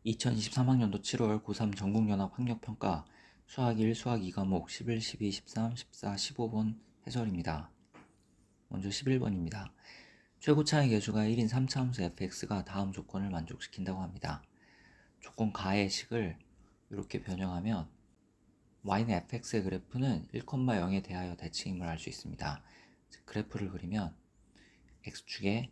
2023학년도 7월 고3 전국연합 학력평가 수학 1, 수학 2 과목 11, 12, 13, 14, 15번 해설입니다. 먼저 11번입니다. 최고차의 계수가 1인 3차함수 fx가 다음 조건을 만족시킨다고 합니다. 조건 가의 식을 이렇게 변형하면 y는 fx의 그래프는 1,0에 대하여 대칭임을 알 수 있습니다. 즉, 그래프를 그리면 x축에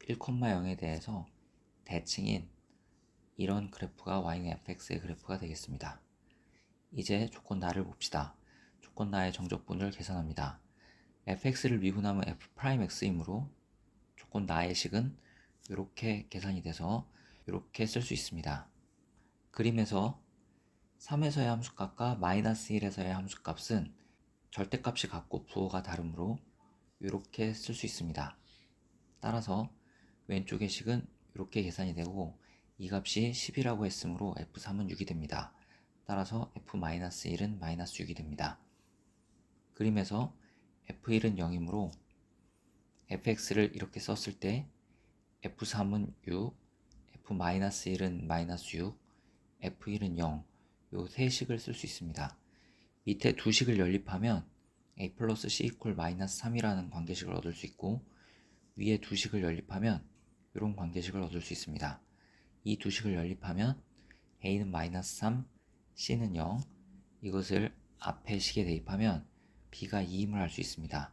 1,0에 대해서 대칭인 이런 그래프가 y는 fx의 그래프가 되겠습니다. 이제 조건 나를 봅시다. 조건 나의 정적분을 계산합니다. fx를 미분하면 f'x이므로 조건 나의 식은 이렇게 계산이 돼서 이렇게 쓸 수 있습니다. 그림에서 3에서의 함수값과 마이너스 1에서의 함수값은 절대값이 같고 부호가 다르므로 이렇게 쓸 수 있습니다. 따라서 왼쪽의 식은 이렇게 계산이 되고 이 값이 10이라고 했으므로 f3은 6이 됩니다. 따라서 f-1은 마이너스 6이 됩니다. 그림에서 f1은 0이므로 fx를 이렇게 썼을 때 f3은 6, f-1은 마이너스 6, f1은 0, 요 세 식을 쓸 수 있습니다. 밑에 두 식을 연립하면 a 플러스 c 이퀄 마이너스 3이라는 관계식을 얻을 수 있고 위에 두 식을 연립하면 이런 관계식을 얻을 수 있습니다. 이 두 식을 연립하면 a는 마이너스 3, c는 0, 이것을 앞에 식에 대입하면 b가 2임을 알 수 있습니다.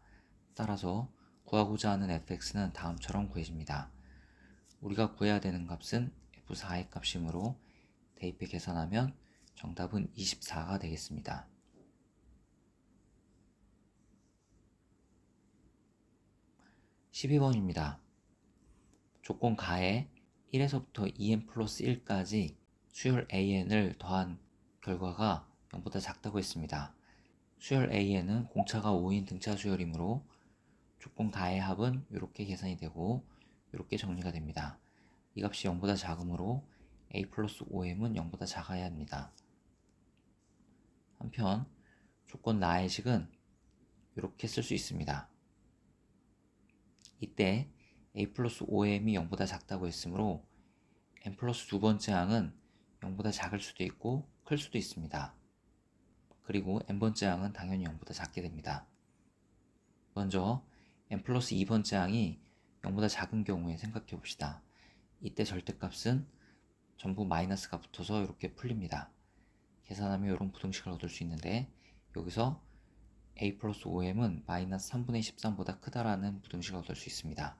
따라서 구하고자 하는 fx는 다음처럼 구해집니다. 우리가 구해야 되는 값은 f4의 값이므로 대입해 계산하면 정답은 24가 되겠습니다. 12번입니다. 조건 가에 1에서부터 2n 플러스 1까지 수열 an을 더한 결과가 0보다 작다고 했습니다. 수열 an은 공차가 5인 등차 수열이므로 조건 가의 합은 이렇게 계산이 되고 이렇게 정리가 됩니다. 이 값이 0보다 작으므로 a 플러스 5m은 0보다 작아야 합니다. 한편 조건 나의 식은 이렇게 쓸 수 있습니다. 이때 a 플러스 5m이 0보다 작다고 했으므로 n 플러스 두 번째 항은 0보다 작을 수도 있고 클 수도 있습니다. 그리고 n번째 항은 당연히 0보다 작게 됩니다. 먼저 n 플러스 2번째 항이 0보다 작은 경우에 생각해 봅시다. 이때 절대값은 전부 마이너스가 붙어서 이렇게 풀립니다. 계산하면 이런 부등식을 얻을 수 있는데 여기서 a 플러스 5m은 마이너스 3분의 13보다 크다라는 부등식을 얻을 수 있습니다.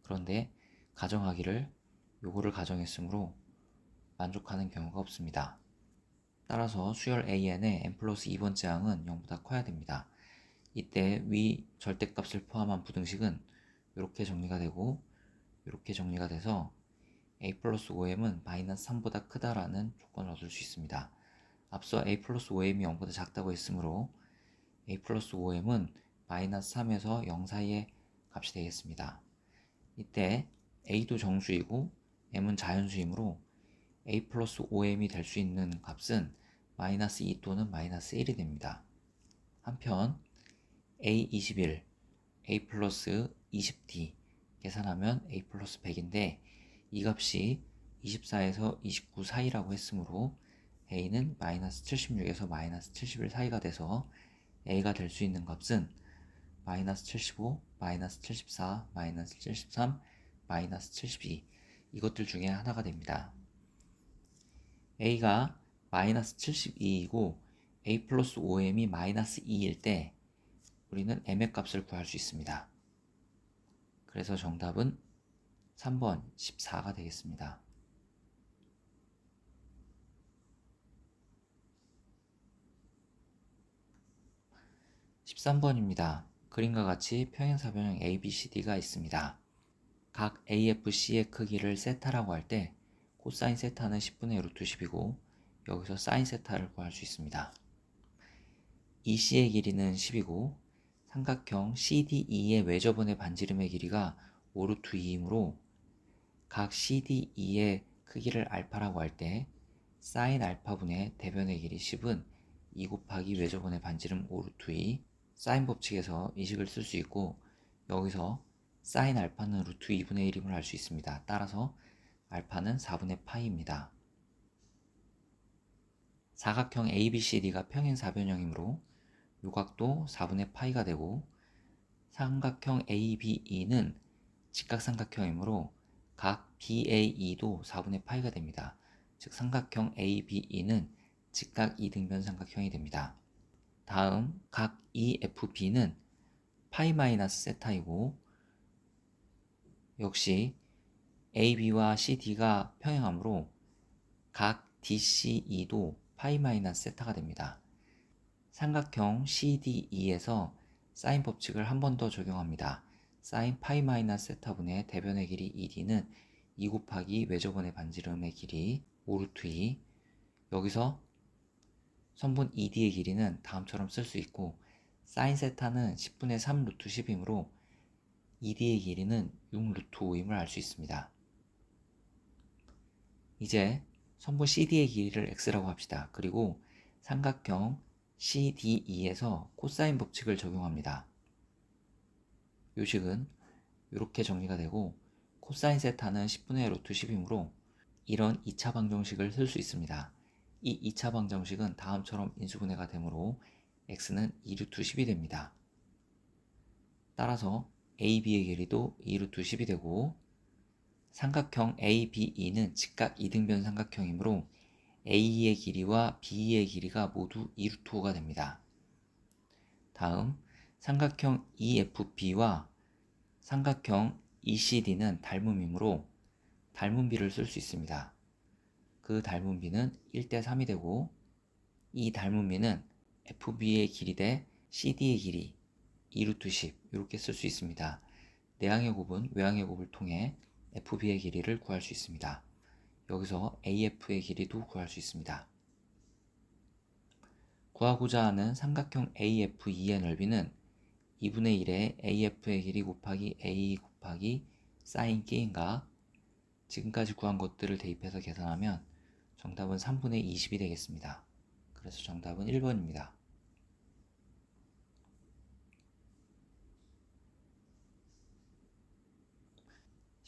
그런데 가정하기를 요거를 가정했으므로 만족하는 경우가 없습니다. 따라서 수열 an의 n 플러스 2번째 항은 0보다 커야 됩니다. 이때 위 절대값을 포함한 부등식은 이렇게 정리가 되고 이렇게 정리가 돼서 a 플러스 5m은 마이너스 3보다 크다라는 조건을 얻을 수 있습니다. 앞서 a 플러스 5m이 0보다 작다고 했으므로 a 플러스 5m은 마이너스 3에서 0 사이의 값이 되겠습니다. 이때 a도 정수이고 m은 자연수이므로 a 플러스 5m이 될 수 있는 값은 마이너스 2 또는 마이너스 1이 됩니다. 한편 a21, a 플러스 20d 계산하면 a 플러스 100인데 이 값이 24에서 29 사이라고 했으므로 a는 마이너스 76에서 마이너스 71 사이가 돼서 a가 될 수 있는 값은 마이너스 75, 마이너스 74, 마이너스 73, 마이너스 72 이것들 중에 하나가 됩니다. a가 마이너스 72이고 a 플러스 5m이 마이너스 2일 때 우리는 m의 값을 구할 수 있습니다. 그래서 정답은 3번 14가 되겠습니다. 13번입니다. 그림과 같이 평행사변형 ABCD가 있습니다. 각 AFC의 크기를 세타라고 할 때 코사인 세타는 10분의 루트 10이고 여기서 사인 세타를 구할 수 있습니다. EC의 길이는 10이고 삼각형 CDE의 외접원의 반지름의 길이가 5루트 2이므로 각 CDE의 크기를 알파라고 할 때 사인 알파분의 대변의 길이 10은 2 곱하기 외접원의 반지름 5루트 2 사인 법칙에서 이 식을 쓸 수 있고 여기서 사인 알파는 루트 2분의 1임을 알 수 있습니다. 따라서 알파는 4분의 파이입니다. 사각형 ABCD가 평행사변형이므로 요각도 4분의 파이가 되고, 삼각형 ABE는 직각삼각형이므로 각 BAE도 4분의 파이가 됩니다. 즉 삼각형 ABE는 직각 이등변 삼각형이 됩니다. 다음 각 EFB는 파이 마이너스 세타이고, 역시 AB와 CD가 평행하므로 각 DCE도 파이 마이너스 세타가 됩니다. 삼각형 CDE에서 사인 법칙을 한 번 더 적용합니다. 사인 파이 마이너스 세타분의 대변의 길이 ED는 2 곱하기 외접원의 반지름의 길이 5루트 2. 여기서 선분 ED의 길이는 다음처럼 쓸 수 있고, 사인 세타는 10분의 3 루트 10이므로 ED의 길이는 6 루트 5임을 알 수 있습니다. 이제 선분 CD의 길이를 x라고 합시다. 그리고 삼각형 CDE에서 코사인 법칙을 적용합니다. 요식은 이렇게 정리가 되고, 코사인 세타는 10분의 루트 10이므로 이런 2차 방정식을 쓸 수 있습니다. 이 2차 방정식은 다음처럼 인수분해가 되므로 x는 2루트 10이 됩니다. 따라서 AB의 길이도 2루트 10이 되고, 삼각형 ABE는 직각 이등변 삼각형이므로 A의 길이와 B의 길이가 모두 2루트 5가 됩니다. 다음 삼각형 EFB와 삼각형 ECD는 닮음이므로 닮음비를 쓸 수 있습니다. 그 닮음비는 1대 3이 되고, 이 닮음비는 FB의 길이 대 CD의 길이 2루트 10 이렇게 쓸 수 있습니다. 내항의 곱은 외항의 곱을 통해 FB의 길이를 구할 수 있습니다. 여기서 AF의 길이도 구할 수 있습니다. 구하고자 하는 삼각형 AFE의 넓이는 2분의 1의 AF의 길이 곱하기 A 곱하기 사인 K인가, 지금까지 구한 것들을 대입해서 계산하면 정답은 3분의 20이 되겠습니다. 그래서 정답은 1번입니다.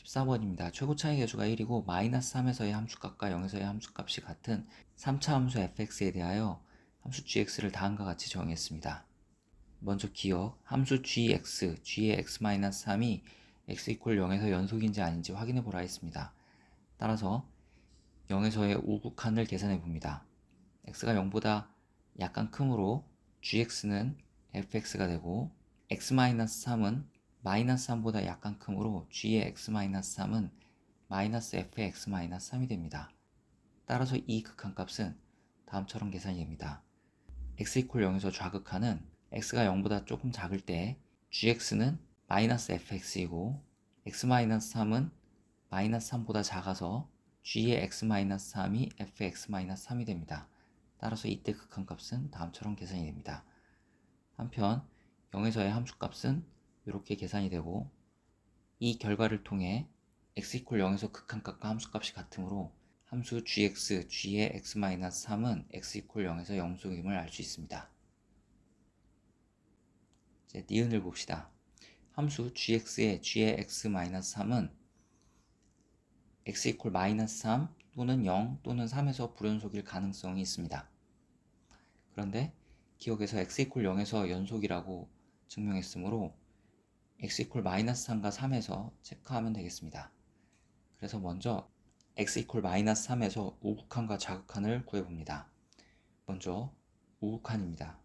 14번입니다. 최고 차이 계수가 1이고 마이너스 3에서의 함수값과 0에서의 함수값이 같은 3차 함수 fx에 대하여 함수 gx를 다음과 같이 정의했습니다. 먼저 기억, 함수 gx, g의 x-3이 x = 0에서 연속인지 아닌지 확인해 보라 했습니다. 따라서 0에서의 우극한을 계산해 봅니다. x가 0보다 약간 크므로 gx는 fx가 되고, x-3은 마이너스 3보다 약간 크므로 g의 x-3은 마이너스 f의 x-3이 됩니다. 따라서 이 극한값은 다음처럼 계산이 됩니다. x = 0에서 좌극한은 x가 0보다 조금 작을 때 gx는 마이너스 fx이고, x-3은 마이너스 3보다 작아서 g의 x-3이 f의 x-3이 됩니다. 따라서 이때 극한값은 다음처럼 계산이 됩니다. 한편 0에서의 함수값은 이렇게 계산이 되고, 이 결과를 통해 x = 0에서 극한값과 함수값이 같으므로 함수 gx, g의 x-3은 x = 0에서 영속임을 알 수 있습니다. 이제 니은을 봅시다. 함수 gx의 g의 x-3은 x = -3 또는 0 또는 3에서 불연속일 가능성이 있습니다. 그런데 기억에서 x = 0에서 연속이라고 증명했으므로 x = -3과 3에서 체크하면 되겠습니다. 그래서 먼저 x = -3에서 우극한과 좌극한을 구해봅니다. 먼저 우극한입니다.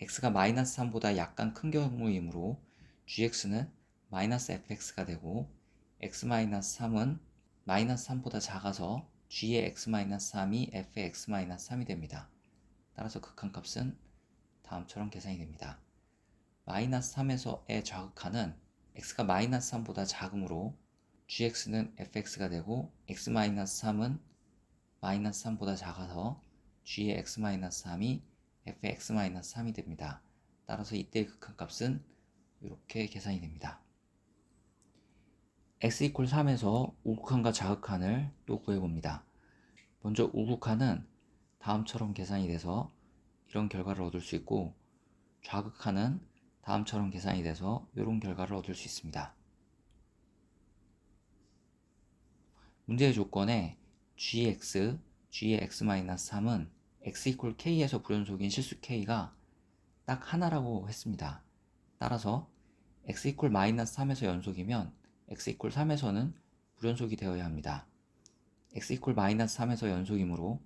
x가 -3보다 약간 큰 경우이므로 gx는 -fx가 되고, x-3은 -3보다 작아서 g의 x-3이 f의 x-3이 됩니다. 따라서 극한값은 다음처럼 계산이 됩니다. -3에서의 좌극한은 x가 -3보다 작으므로 gx는 fx가 되고, x-3은 -3보다 작아서 g의 x-3이 f의 x-3이 됩니다. 따라서 이때의 극한값은 이렇게 계산이 됩니다. x = 3에서 우극한과 좌극한을 또 구해봅니다. 먼저 우극한은 다음처럼 계산이 돼서 이런 결과를 얻을 수 있고, 좌극한은 다음처럼 계산이 돼서 이런 결과를 얻을 수 있습니다. 문제의 조건에 gx, g의 x-3은 x 이퀄 k에서 불연속인 실수 k가 딱 하나라고 했습니다. 따라서 x 이퀄 마이너스 3에서 연속이면 x 이퀄 3에서는 불연속이 되어야 합니다. x 이퀄 마이너스 3에서 연속이므로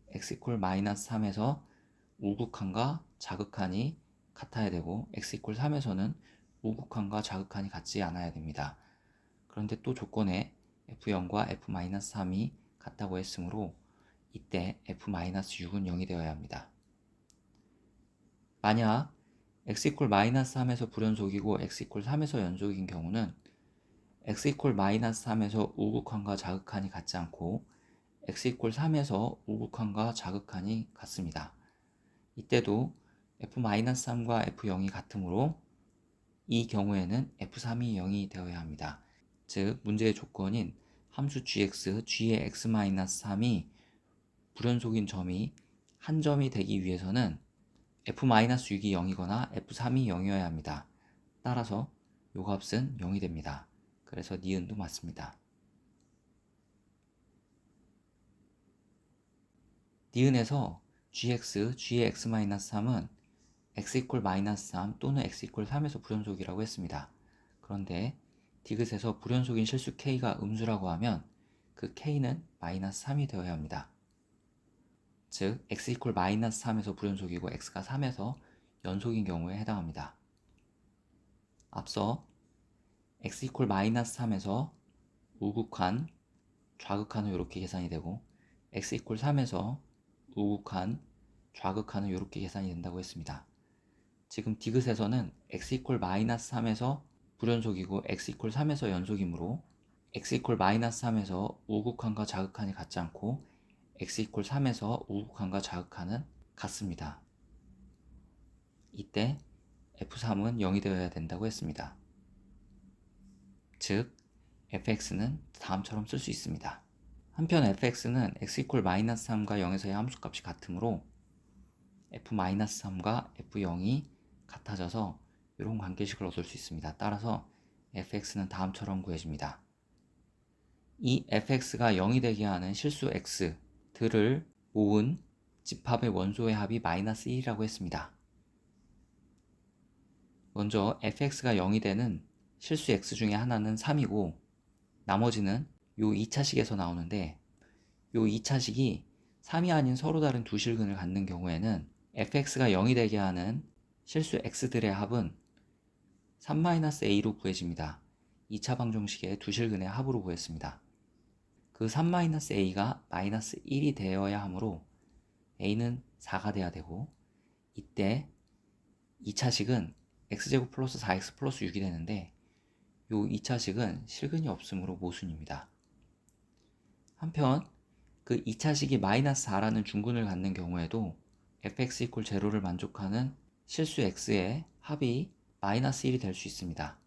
x 이퀄 마이너스 3에서 우극한과 자극한이 같아야 되고 x 이퀄 3에서는 우극한과 자극한이 같지 않아야 됩니다. 그런데 또 조건에 f0과 f-3이 같다고 했으므로 이때 f-6은 0이 되어야 합니다. 만약 x 이퀄 마이너스 3에서 불연속이고 x 이퀄 3에서 연속인 경우는 x 이퀄 마이너스 3에서 우극한과 자극한이 같지 않고 x 이퀄 3에서 우극한과 자극한이 같습니다. 이때도 f-3과 f0이 같으므로 이 경우에는 f3이 0이 되어야 합니다. 즉 문제의 조건인 함수 gx, g의 x-3이 불연속인 점이 한 점이 되기 위해서는 f-6이 0이거나 f3이 0이어야 합니다. 따라서 요 값은 0이 됩니다. 그래서 니은도 맞습니다. 니은에서 gx, g의 x-3은 x 이퀄 마이너스 3 또는 x 이퀄 3에서 불연속이라고 했습니다. 그런데 디귿에서 불연속인 실수 k가 음수라고 하면 그 k는 마이너스 3이 되어야 합니다. 즉 x 이퀄 마이너스 3에서 불연속이고 x가 3에서 연속인 경우에 해당합니다. 앞서 x 이퀄 마이너스 3에서 우극한, 좌극한은 이렇게 계산이 되고 x 이퀄 3에서 우극한, 좌극한은 이렇게 계산이 된다고 했습니다. 지금 디귿에서는 x 이퀄 마이너스 3에서 불연속이고 x 이퀄 3에서 연속이므로 x 이퀄 마이너스 3에서 우극한과 자극한이 같지 않고 x 이퀄 3에서 우극한과 자극한은 같습니다. 이때 f3은 0이 되어야 된다고 했습니다. 즉 fx는 다음처럼 쓸 수 있습니다. 한편 fx는 x 이퀄 마이너스 3과 0에서의 함수값이 같으므로 f-3과 f0이 같아져서 이런 관계식을 얻을 수 있습니다. 따라서 fx는 다음처럼 구해집니다. 이 fx가 0이 되게 하는 실수 x들을 모은 집합의 원소의 합이 마이너스 1이라고 했습니다. 먼저 fx가 0이 되는 실수 x 중에 하나는 3이고 나머지는 요 2차식에서 나오는데 요 2차식이 3이 아닌 서로 다른 두 실근을 갖는 경우에는 fx가 0이 되게 하는 실수 x들의 합은 3-a로 구해집니다. 2차 방정식의 두 실근의 합으로 구했습니다. 그 3-a가 마이너스 1이 되어야 하므로 a는 4가 돼야 되고 이때 2차식은 x제곱 플러스 4x 플러스 6이 되는데 요 2차식은 실근이 없으므로 모순입니다. 한편 그 2차식이 마이너스 4라는 중근을 갖는 경우에도 fx 이퀄 제로를 만족하는 실수 x의 합이 마이너스 1이 될 수 있습니다.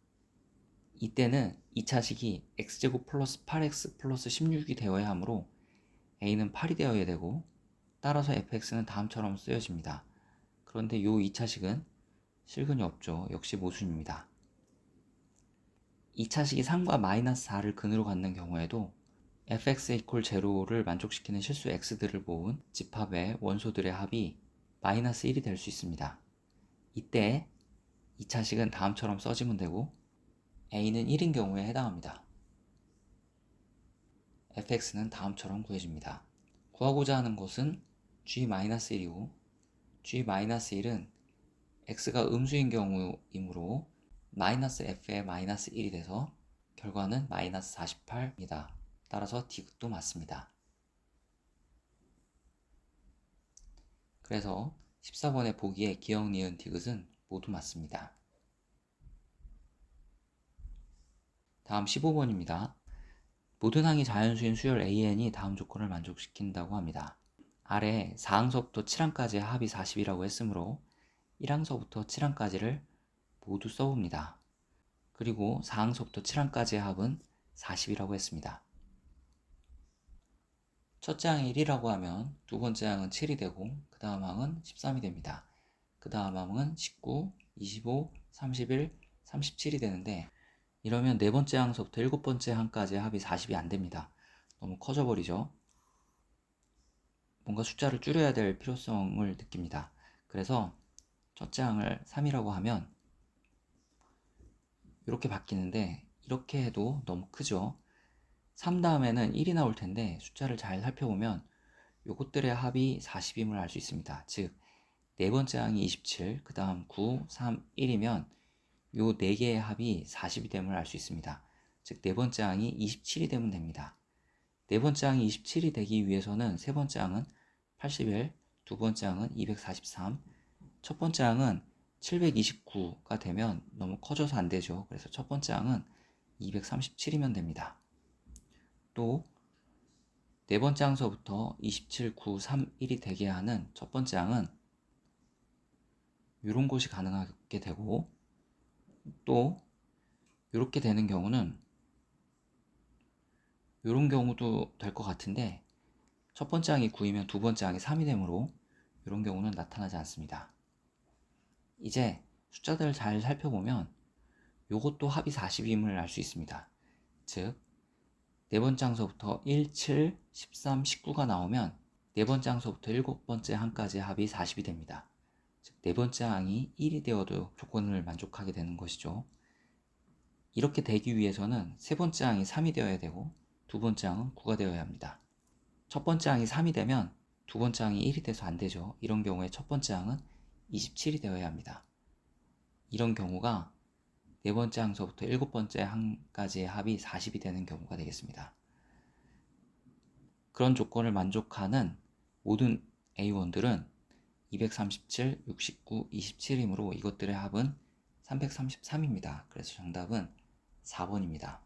이때는 2차식이 x제곱 플러스 8x 플러스 16이 되어야 하므로 a는 8이 되어야 되고 따라서 fx는 다음처럼 쓰여집니다. 그런데 요 2차식은 실근이 없죠. 역시 모순입니다. 2차식이 3과 마이너스 4를 근으로 갖는 경우에도 fx 이퀄 제로를 만족시키는 실수 x들을 모은 집합의 원소들의 합이 마이너스 1이 될 수 있습니다. 이때 2차식은 다음처럼 써지면 되고 a는 1인 경우에 해당합니다. fx는 다음처럼 구해집니다. 구하고자 하는 것은 g-1이고 g-1은 x가 음수인 경우이므로 마이너스 f의 마이너스 1이 돼서 결과는 마이너스 48입니다. 따라서 디귿도 맞습니다. 그래서 14번의 보기에 기역, 니은, 디귿은 모두 맞습니다. 다음 15번입니다. 모든 항이 자연수인 수열 AN이 다음 조건을 만족시킨다고 합니다. 아래 4항서부터 7항까지의 합이 40이라고 했으므로 1항서부터 7항까지를 모두 써봅니다. 그리고 4항서부터 7항까지의 합은 40이라고 했습니다. 첫째 항이 1이라고 하면 두 번째 항은 7이 되고 그 다음 항은 13이 됩니다. 그 다음 항은 19, 25, 31, 37이 되는데 이러면 네 번째 항서부터 일곱 번째 항까지의 합이 40이 안 됩니다. 너무 커져 버리죠. 뭔가 숫자를 줄여야 될 필요성을 느낍니다. 그래서 첫째 항을 3이라고 하면 이렇게 바뀌는데, 이렇게 해도 너무 크죠. 3 다음에는 1이 나올 텐데 숫자를 잘 살펴보면 요것들의 합이 40임을 알 수 있습니다. 즉 네 번째 항이 27, 그 다음 9, 3, 1이면 요 네 개의 합이 40이 됨을 알 수 있습니다. 즉 네 번째 항이 27이 되면 됩니다. 네 번째 항이 27이 되기 위해서는 세 번째 항은 81, 두 번째 항은 243, 첫 번째 항은 729가 되면 너무 커져서 안 되죠. 그래서 첫 번째 항은 237이면 됩니다. 또 네 번째 항서부터 27, 9, 3, 1이 되게 하는 첫 번째 항은 이런 것이 가능하게 되고, 또 이렇게 되는 경우는 이런 경우도 될 것 같은데, 첫 번째 항이 9이면 두 번째 항이 3이 되므로 이런 경우는 나타나지 않습니다. 이제 숫자들을 잘 살펴보면 이것도 합이 40임을 알 수 있습니다. 즉 네 번째 항서부터 1, 7, 13, 19가 나오면 네 번째 항서부터 일곱 번째 항까지 합이 40이 됩니다. 즉 네 번째 항이 1이 되어도 조건을 만족하게 되는 것이죠. 이렇게 되기 위해서는 세 번째 항이 3이 되어야 되고 두 번째 항은 9가 되어야 합니다. 첫 번째 항이 3이 되면 두 번째 항이 1이 돼서 안 되죠. 이런 경우에 첫 번째 항은 27이 되어야 합니다. 이런 경우가 네 번째 항서부터 일곱 번째 항까지의 합이 40이 되는 경우가 되겠습니다. 그런 조건을 만족하는 모든 A1들은 237, 69, 27이므로 이것들의 합은 333입니다. 그래서 정답은 4번입니다.